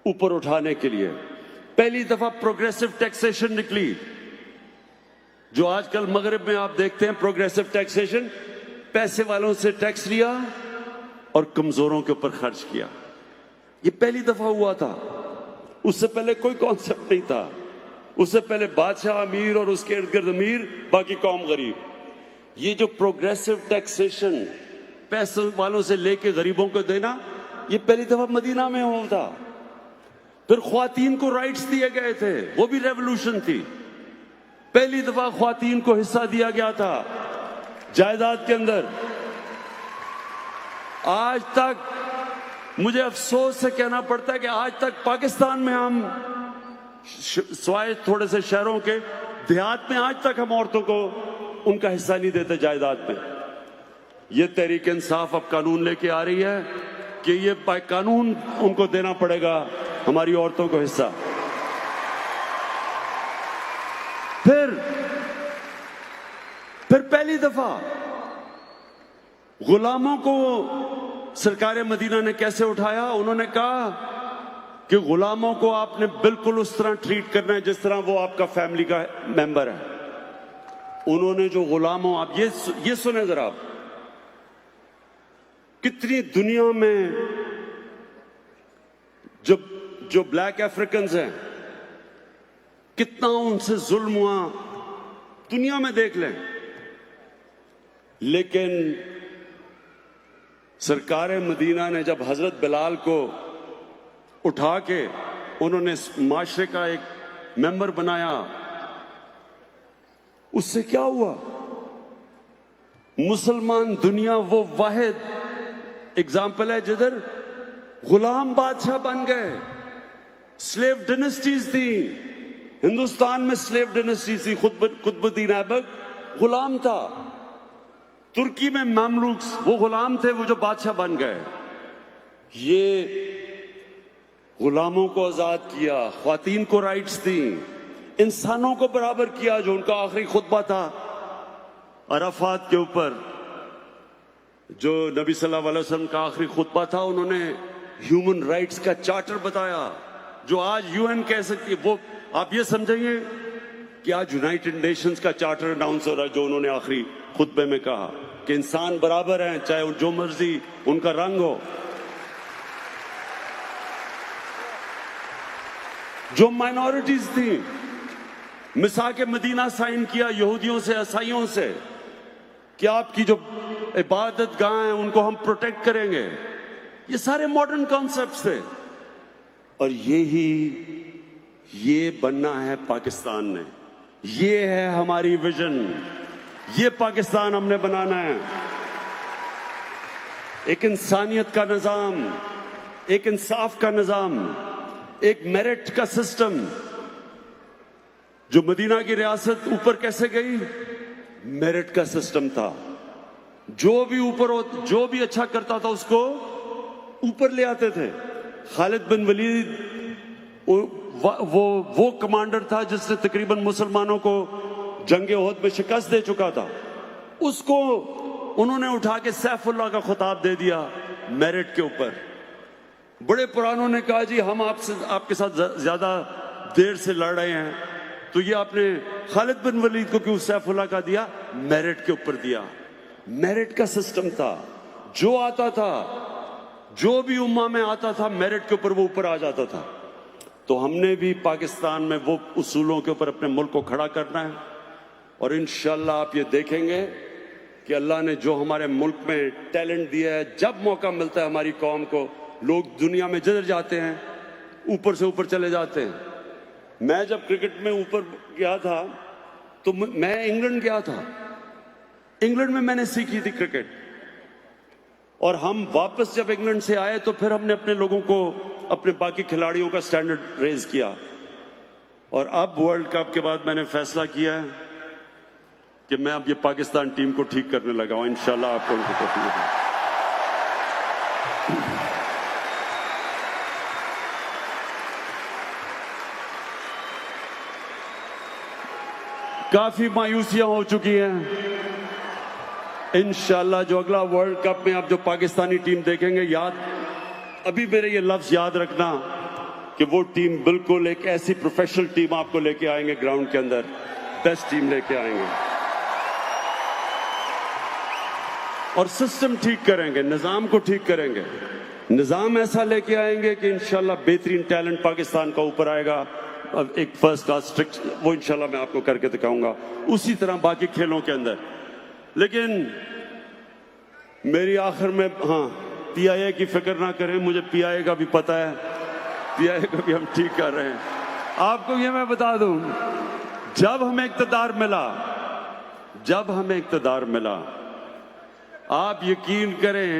ऊपर उठाने के लिए। पहली दफा प्रोग्रेसिव टैक्सेशन निकली, जो आजकल मगरिब में आप देखते हैं। प्रोग्रेसिव टैक्सेशन, पैसे वालों से टैक्स लिया और कमजोरों के ऊपर खर्च किया। ये पहली दफा हुआ था, उससे पहले कोई कॉन्सेप्ट नहीं था। उससे पहले बादशाह अमीर और उसके इर्द गिर्द अमीर, बाकी कौम गरीब। ये जो प्रोग्रेसिव टैक्सेशन, पैसे वालों से लेके गरीबों को देना, ये पहली दफा मदीना में हुआ था। फिर ख्वातीन को राइट्स दिए गए थे, वो भी रेवोल्यूशन थी। पहली दफा ख्वातीन को हिस्सा दिया गया था जायदाद के अंदर। आज तक मुझे अफसोस से कहना पड़ता है कि आज तक पाकिस्तान में हम स्वाय थोड़े से शहरों के, देहात में आज तक हम औरतों को उनका हिस्सा नहीं देते जायदाद में। ये तहरीक इंसाफ अब कानून लेके आ रही है कि ये बाय कानून उनको देना पड़ेगा, हमारी औरतों को हिस्सा। फिर पहली दफा गुलामों को सरकार मदीना ने कैसे उठाया? उन्होंने कहा कि गुलामों को आपने बिल्कुल उस तरह ट्रीट करना है जिस तरह वो आपका फैमिली का मेंबर है। उन्होंने जो गुलामों, आप ये सुने जरा, आप कितनी दुनिया में जो ब्लैक अफ्रीकन्स हैं, कितना उनसे जुल्म हुआ दुनिया में देख लें। लेकिन सरकार मदीना ने जब हजरत बिलाल को उठा के उन्होंने माशरे का एक मेंबर बनाया, उससे क्या हुआ? मुसलमान दुनिया वो वाहिद एग्जाम्पल है जिधर गुलाम बादशाह बन गए। स्लेव डायनेस्टीज थी हिंदुस्तान में, स्लेव डायनेस्टी थी। कुतुबुद्दीन ऐबक गुलाम था, तुर्की में मामलूक वो गुलाम थे, वो जो बादशाह बन गए। ये गुलामों को आजाद किया, ख्वातीन को राइट्स दी, इंसानों को बराबर किया। जो उनका आखिरी खुतबा था अराफात के ऊपर, जो नबी सल्लल्लाहु अलैहि वसल्लम का आखिरी खुतबा था, उन्होंने ह्यूमन राइट्स का चार्टर बताया जो आज यूएन कह सकती है। वो आप ये समझेंगे कि आज यूनाइटेड नेशंस का चार्टर अनाउंस हो रहा है, जो उन्होंने आखिरी खुतबे में कहा कि इंसान बराबर हैं, चाहे जो मर्जी उनका रंग हो। जो माइनॉरिटीज थी, मिसाक मदीना साइन किया यहूदियों से, ईसाइयों से, कि आपकी जो इबादत गाह हैं उनको हम प्रोटेक्ट करेंगे। ये सारे मॉडर्न कॉन्सेप्ट्स थे। और ये बनना है पाकिस्तान ने। ये है हमारी विजन, ये पाकिस्तान हमने बनाना है। एक इंसानियत का निजाम, एक इंसाफ का निजाम, एक मेरिट का सिस्टम। जो मदीना की रियासत ऊपर कैसे गई? मेरिट का सिस्टम था। जो भी ऊपर हो, जो भी अच्छा करता था उसको ऊपर ले आते थे। खालिद बिन वलीद वो कमांडर था जिसने तकरीबन मुसलमानों को जंगे ओहद में शिकस्त दे चुका था। उसको उन्होंने उठा के सैफुल्लाह का खिताब दे दिया मेरिट के ऊपर। बड़े पुरानों ने कहा जी हम आपके साथ ज्यादा देर से लड़ रहे हैं, तो ये आपने खालिद बिन वलीद को क्यों सैफुल्लाह का दिया? मेरिट के ऊपर दिया। मेरिट का सिस्टम था। जो आता था, जो भी उम्मा में आता था, मेरिट के ऊपर वो ऊपर आ जाता था। तो हमने भी पाकिस्तान में वो उसूलों के ऊपर अपने मुल्क को खड़ा करना है। और इंशाल्लाह आप ये देखेंगे कि अल्लाह ने जो हमारे मुल्क में टैलेंट दिया है, जब मौका मिलता है हमारी कौम को, लोग दुनिया में जिधर जाते हैं ऊपर से ऊपर चले जाते हैं। मैं जब क्रिकेट में ऊपर गया था तो मैं इंग्लैंड गया था। इंग्लैंड में मैंने सीखी थी क्रिकेट। और हम वापस जब इंग्लैंड से आए तो फिर हमने अपने लोगों को, अपने बाकी खिलाड़ियों का स्टैंडर्ड रेज किया। और अब वर्ल्ड कप के बाद मैंने फैसला किया है कि मैं अब ये पाकिस्तान टीम को ठीक करने लगा हूं। इंशाल्लाह आपको उनको तौफीक है। काफी मायूसियां हो चुकी हैं। इंशाल्लाह जो अगला वर्ल्ड कप में आप जो पाकिस्तानी टीम देखेंगे, अभी मेरे ये लफ्ज याद रखना कि वो टीम बिल्कुल एक ऐसी प्रोफेशनल टीम आपको लेके आएंगे ग्राउंड के अंदर, बेस्ट टीम लेके आएंगे। और सिस्टम ठीक करेंगे, निजाम को ठीक करेंगे। निजाम ऐसा लेके आएंगे कि इंशाल्लाह बेहतरीन टैलेंट पाकिस्तान का ऊपर आएगा। अब एक फर्स्ट क्लास स्ट्रिक्ट, वो इंशाल्लाह मैं आपको करके दिखाऊंगा। उसी तरह बाकी खेलों के अंदर। लेकिन मेरी आखिर में, हाँ, पीआईए की फिक्र ना करें, मुझे पीआईए का भी पता है, पीआईए को भी हम ठीक कर रहे हैं। आपको ये मैं बता दूं, जब हमें इक़्तिदार मिला, आप यकीन करें,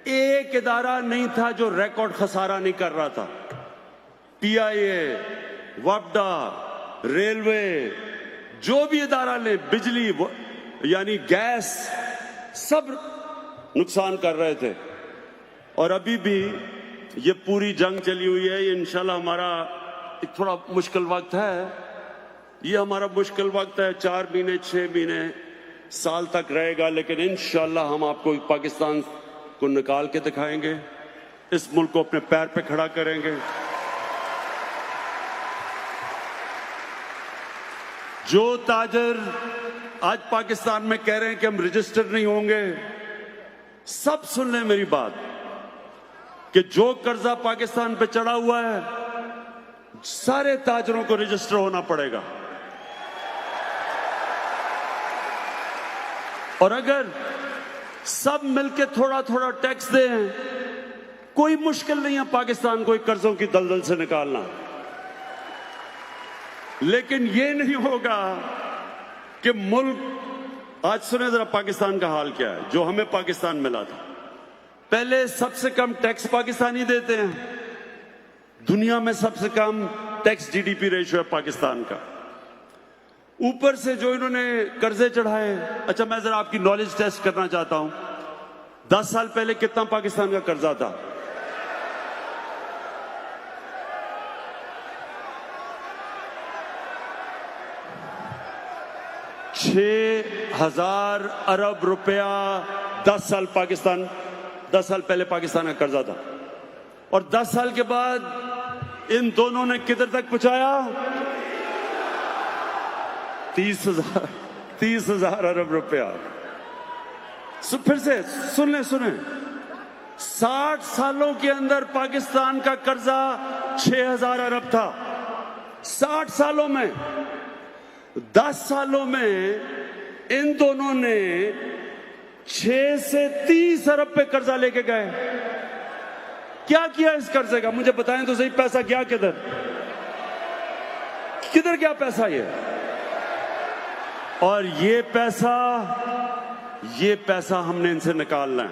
एक इदारा नहीं था जो रिकॉर्ड खसारा नहीं कर रहा था। पीआईए, वफदा, रेलवे, जो भी इदारा ले, बिजली यानी गैस, सब नुकसान कर रहे थे। और अभी भी ये पूरी जंग चली हुई है। ये इंशाल्लाह हमारा एक थोड़ा मुश्किल वक्त है। ये हमारा मुश्किल वक्त है, 4 महीने 6 महीने साल तक रहेगा। लेकिन इंशाल्लाह हम आपको पाकिस्तान को निकाल के दिखाएंगे, इस मुल्क को अपने पैर पे खड़ा करेंगे। जो ताजर आज पाकिस्तान में कह रहे हैं कि हम रजिस्टर नहीं होंगे। सब सुन लें मेरी बात कि जो कर्जा पाकिस्तान पे चढ़ा हुआ है सारे ताजरों को रजिस्टर होना पड़ेगा। और अगर सब मिलके थोड़ा थोड़ा टैक्स दें, कोई मुश्किल नहीं है पाकिस्तान को कर्जों की दलदल से निकालना। लेकिन यह नहीं होगा कि मुल्क, आज सुने जरा पाकिस्तान का हाल क्या है, जो हमें पाकिस्तान मिला था। पहले सबसे कम टैक्स पाकिस्तानी देते हैं, दुनिया में सबसे कम टैक्स जीडीपी रेशियो है पाकिस्तान का। ऊपर से जो इन्होंने कर्जे चढ़ाए, अच्छा मैं जरा आपकी नॉलेज टेस्ट करना चाहता हूं, 10 साल पहले कितना पाकिस्तान का कर्जा था? $6,000 अरब रुपया 10 साल पहले पाकिस्तान का कर्जा था। और 10 साल के बाद इन दोनों ने किधर तक पहुंचाया? 30,000 अरब रुपया। फिर से सुने 60 सालों के अंदर पाकिस्तान का कर्जा 6,000 अरब था। 60 सालों में, 10 सालों में इन दोनों ने 6 से 30 अरब पे कर्जा लेके गए। क्या किया इस कर्जे का? मुझे बताएं तो सही, पैसा गया किधर? किधर गया पैसा ये? और ये पैसा हमने इनसे निकालना है।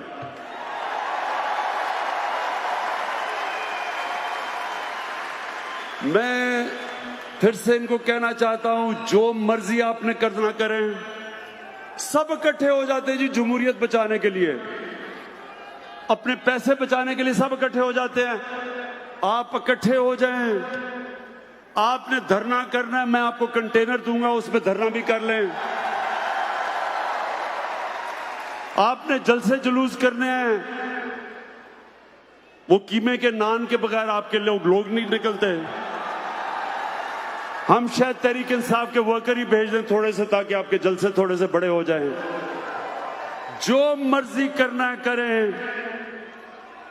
मैं फिर से इनको कहना चाहता हूं, जो मर्जी आपने करना करें, सब इकट्ठे हो जाते हैं जी जमहूरियत बचाने के लिए, अपने पैसे बचाने के लिए सब इकट्ठे हो जाते हैं। आप इकट्ठे हो जाएं, आपने धरना करना है, मैं आपको कंटेनर दूंगा, उसमें धरना भी कर लें। आपने जलसे जुलूस करने हैं, वो कीमे के नान के बगैर आपके लोग नहीं निकलते। हम शायद तहरीक इंसाफ के वर्कर ही भेज दें थोड़े से, ताकि आपके जलसे थोड़े से बड़े हो जाएं। जो मर्जी करना है करें,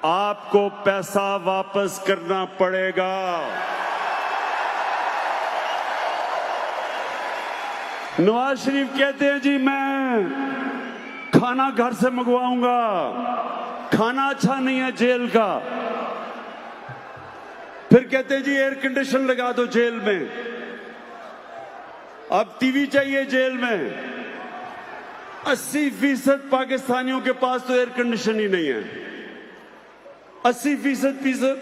आपको पैसा वापस करना पड़ेगा। नवाज शरीफ कहते हैं जी मैं खाना घर से मंगवाऊंगा, खाना अच्छा नहीं है जेल का। फिर कहते हैं जी एयर कंडीशन लगा दो जेल में, अब टीवी चाहिए जेल में। 80% पाकिस्तानियों के पास तो एयर कंडीशन ही नहीं है। 80%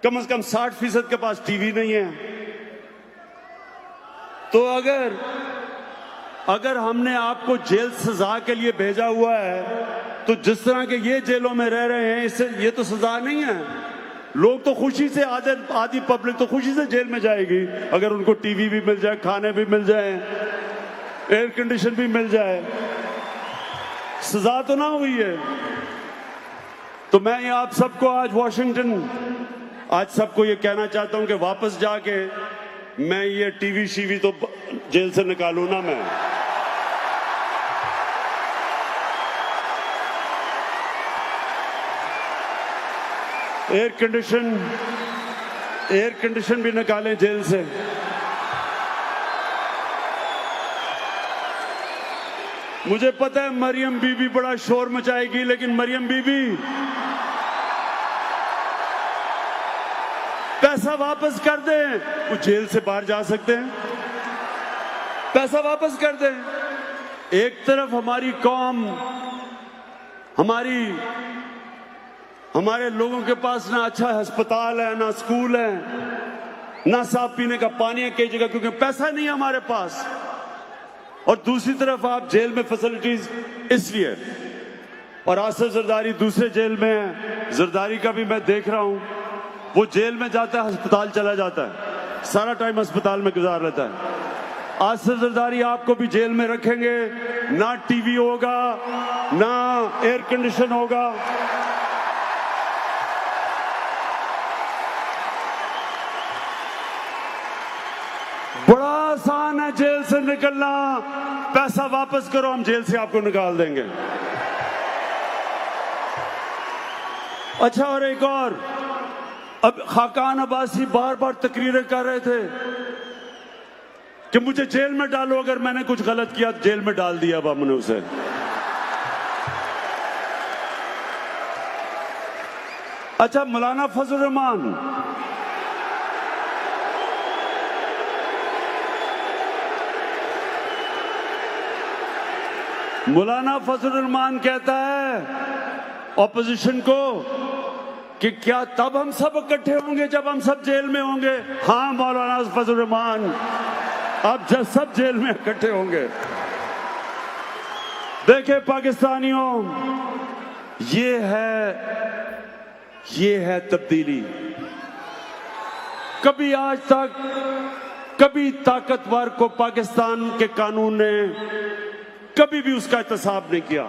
कम से कम 60% के पास टीवी नहीं है। तो अगर हमने आपको जेल सजा के लिए भेजा हुआ है, तो जिस तरह के ये जेलों में रह रहे हैं, इससे ये तो सजा नहीं है। लोग तो खुशी से, आधी पब्लिक तो खुशी से जेल में जाएगी अगर उनको टीवी भी मिल जाए, खाने भी मिल जाए, एयर कंडीशन भी मिल जाए। सजा तो ना हुई है। तो मैं ये आप सबको आज सबको ये कहना चाहता हूं कि वापस जाके मैं ये टीवी शीवी तो जेल से निकालू ना। मैं एयर कंडीशन भी निकालें जेल से। मुझे पता है मरियम बीबी बड़ा शोर मचाएगी, लेकिन मरियम बीबी पैसा वापस कर दें, वो जेल से बाहर जा सकते हैं। पैसा वापस कर दें। एक तरफ हमारी कौम, हमारे लोगों के पास ना अच्छा अस्पताल है, ना स्कूल है, ना साफ पीने का पानी है कई जगह, क्योंकि पैसा नहीं है हमारे पास। और दूसरी तरफ आप जेल में फैसिलिटीज इसलिए, और आसिफ जरदारी दूसरे जेल में है। जरदारी का भी मैं देख रहा हूं, वो जेल में जाता है, अस्पताल चला जाता है, सारा टाइम अस्पताल में गुजार लेता है। आसिफ जरदारी आपको भी जेल में रखेंगे, ना टीवी होगा, ना एयर कंडीशन होगा। बड़ा आसान है जेल से निकलना, पैसा वापस करो, हम जेल से आपको निकाल देंगे। अच्छा, और एक और, अब खाकान अब्बासी बार बार तकरीरें कर रहे थे कि मुझे जेल में डालो, अगर मैंने कुछ गलत किया तो जेल में डाल दिया अब हमने उसे। अच्छा, मौलाना फजल रहमान, मौलाना फजल रहमान कहता है ऑपोजिशन को कि क्या तब हम सब इकट्ठे होंगे जब हम सब जेल में होंगे? हाँ मौलाना फजल रहमान, अब जब सब जेल में इकट्ठे होंगे। देखे पाकिस्तानियों, ये है तब्दीली। कभी आज तक कभी ताकतवर को पाकिस्तान के कानून ने कभी भी उसका एहतसाब नहीं किया,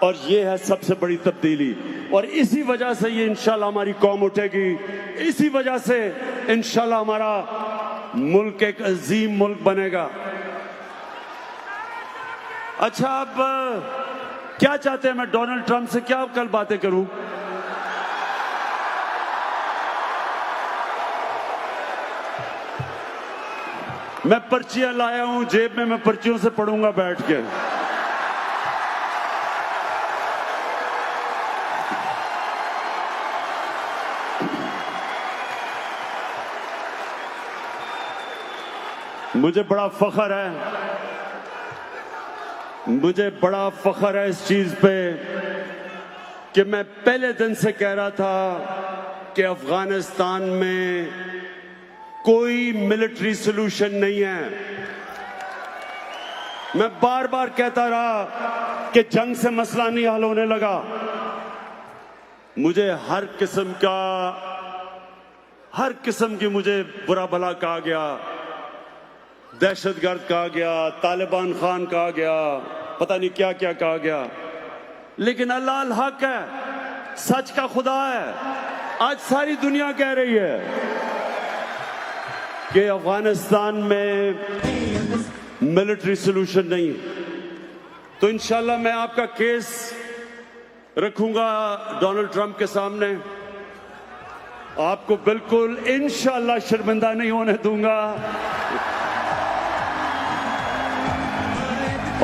और ये है सबसे बड़ी तब्दीली। और इसी वजह से ये इंशाल्लाह हमारी कौम उठेगी, इसी वजह से इंशाल्लाह हमारा मुल्क एक अजीम मुल्क बनेगा। अच्छा, अब क्या चाहते हैं? मैं डोनाल्ड ट्रंप से क्या कल बातें करूं? मैं पर्चियां लाया हूं जेब में, मैं पर्चियों से पढ़ूंगा बैठ के। मुझे बड़ा फख्र है इस चीज पे कि मैं पहले दिन से कह रहा था कि अफगानिस्तान में कोई मिलिट्री सॉल्यूशन नहीं है। मैं बार बार कहता रहा कि जंग से मसला नहीं हल होने लगा। मुझे हर किस्म की मुझे बुरा भला कहा गया, दहशतगर्द कहा गया, तालिबान खान कहा गया, पता नहीं क्या क्या कहा गया, लेकिन अल्लाह अल हक है, सच का खुदा है। आज सारी दुनिया कह रही है कि अफगानिस्तान में मिलिट्री सॉल्यूशन नहीं। तो इंशाल्लाह मैं आपका केस रखूंगा डोनाल्ड ट्रंप के सामने, आपको बिल्कुल इंशाल्लाह शर्मिंदा नहीं होने दूंगा।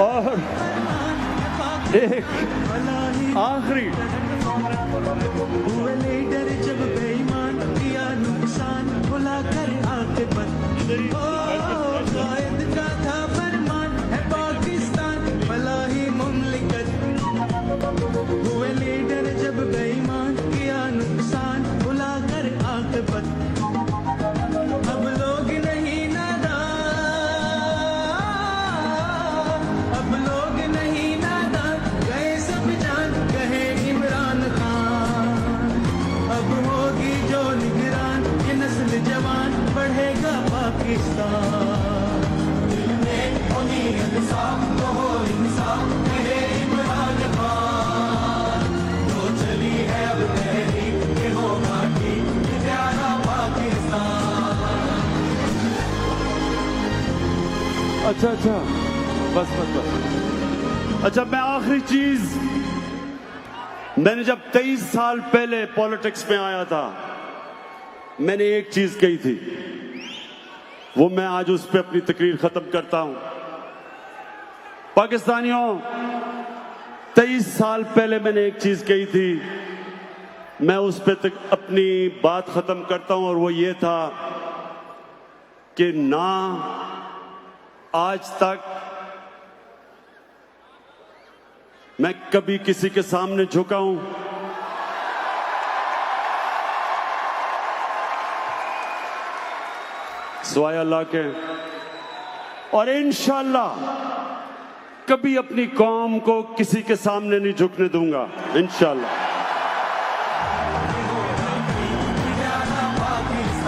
और एक आखिरी, हुए लीडर जब बेईमान किया नुकसान, भुला कर आखिरत कायद का था फरमान है पाकिस्तान भला ही मुमलिकत। हुए लीडर जब बेईमान किया नुकसान, भुला कर आखिरत। अब लोग नहीं नादान, अब लोग नहीं नादान, गए सब जान कहे इमरान खान। अब होगी जो निगरान, ये नस्ल जवान बढ़ेगा पाकिस्तान। दिल में होनी इंसाफ तो हो इंसाफ कहे इमरान खान। जो चली है अब तहरीक के होगा ठीक, प्यारा पाकिस्तान। अच्छा, बस। अच्छा, मैं आखिरी चीज, मैंने जब 23 साल पहले पॉलिटिक्स में आया था, मैंने एक चीज कही थी, वो मैं आज उस पर अपनी तकरीर खत्म करता हूं। पाकिस्तानियों, 23 साल पहले मैंने एक चीज कही थी, मैं उस पर अपनी बात खत्म करता हूं, और वो ये था कि ना आज तक मैं कभी किसी के सामने झुका हूं, सिवाय अल्लाह के, और इंशाल्लाह कभी अपनी कौम को किसी के सामने नहीं झुकने दूंगा, इंशाल्लाह।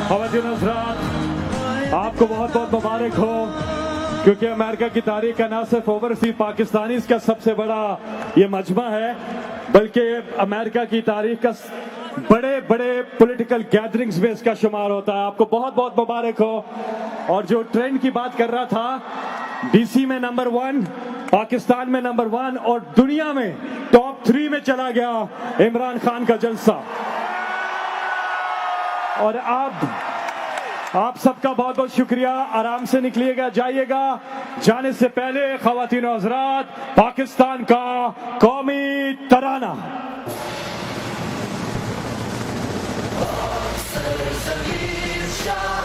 ख़वातीन हज़रात, आपको बहुत बहुत मुबारक हो, क्योंकि अमेरिका की तारीख का ना सिर्फ ओवरसीज पाकिस्तानीज़ का सबसे बड़ा ये मजमा है, बल्कि अमेरिका की तारीख का बड़े बड़े पॉलिटिकल गैदरिंग्स में इसका शुमार होता है। आपको बहुत बहुत मुबारक हो। और जो ट्रेंड की बात कर रहा था, डीसी में नंबर 1, पाकिस्तान में नंबर 1 और दुनिया में टॉप 3 में चला गया इमरान खान का जलसा। और आप सबका बहुत बहुत शुक्रिया। आराम से निकलिएगा, जाइएगा। जाने से पहले ख्वातीन और हज़रात, पाकिस्तान का कौमी तराना। Shah